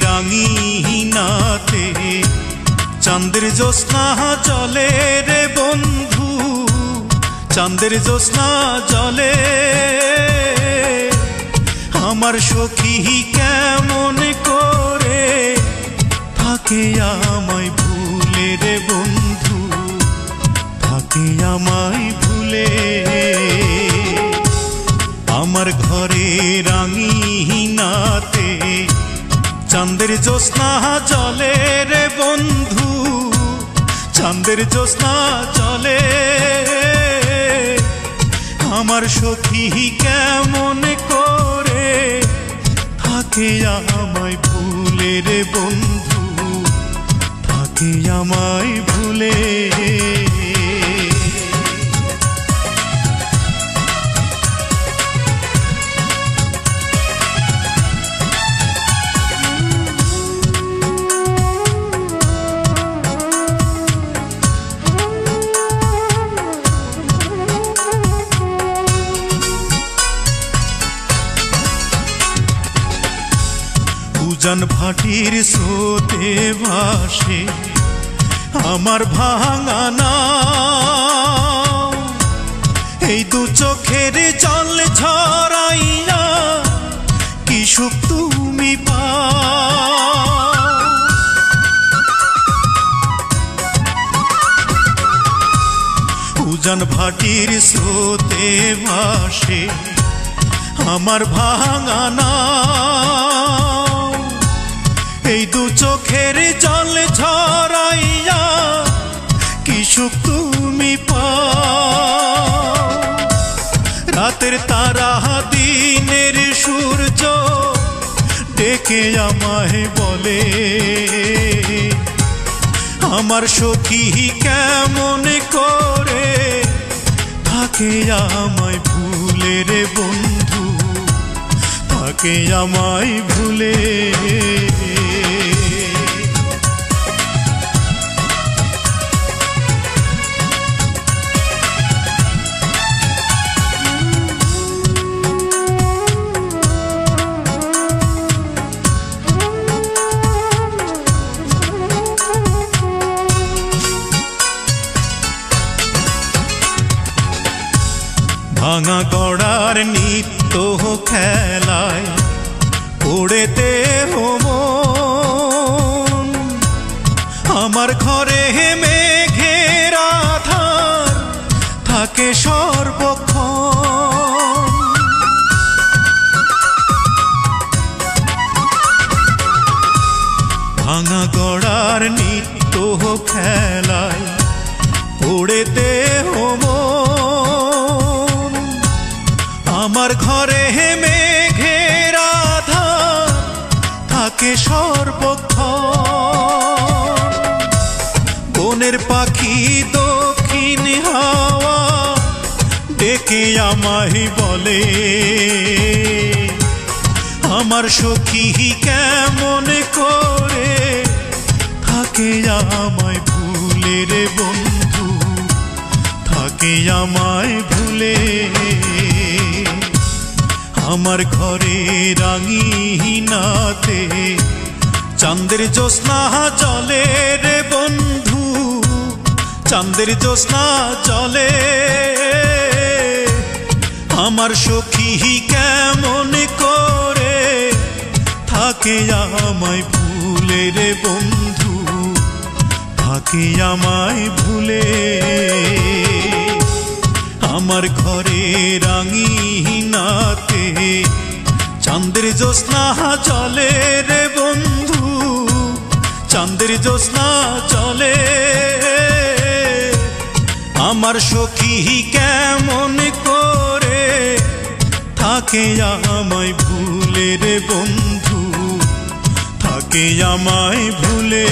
রাঙিনাতে চাঁদের জ্যোৎস্না জলে রে বন্ধু, চাঁদের জ্যোৎস্না জলে। আমার সখী কেমন করে থাকে আমায় ভুলে রে বন্ধু, থাকে আমায় ভুলে। আমার ঘরে রাঙিনাতে চাঁদের জ্যোৎস্না জলে রে বন্ধু, চাঁদের জ্যোৎস্না জলে। আমার সখী কেমন করে থাকে আমায় ভুলে রে বন্ধু, থাকে আমায় ভুলে। উজান ভাটির স্রোতে ভাসে আমার ভাঙা নাও, এই দু চোখের জল ঝরাইয়া কি সুখ তুমি পাও। উজান ভাটির স্রোতে ভাসে আমার ভাঙা নাও, এই দু চোখের জল ঝরাইয়া কি সুখ তুমি পাও। রাতের তারা দিনের সূর্য ডেকে আমায় বলে, আমার সখী কেমন করে থাকে আমায় ভুলে রে বন্ধু, থাকে আমায় ভুলে। ভাঙা গড়ার নিত্য খেলায় পড়েতে মন, আমার ঘরে মেঘের আধার থাকে সর্বক্ষণ। ভাঙা গড়ার নিত্য খেলায় পড়েতে মন, আমার ঘরে মেঘের আধার থাকে সর্বক্ষণ। বনের পাখি দক্ষিণ হাওয়া ডেকে আমায় বলে, আমার সখী কেমন করে থাকে আমায় ভুলে রে বন্ধু, থাকে আমায় ভুলে। আমার ঘরে রাঙিনাতে চাঁদের জ্যোৎস্না জলে রে বন্ধু, চাঁদের জ্যোৎস্না জলে। আমার সখী কেমন করে থাকে আমায় ভুলে রে বন্ধু, থাকে আমায় ভুলে। আমার ঘরে রাঙিনাতে চাঁদের জ্যোৎস্না জলে রে বন্ধু, চাঁদের জ্যোৎস্না জলে। আমার সখী কেমন করে থাকে আমায় ভুলে রে বন্ধু, থাকে আমায় ভুলে।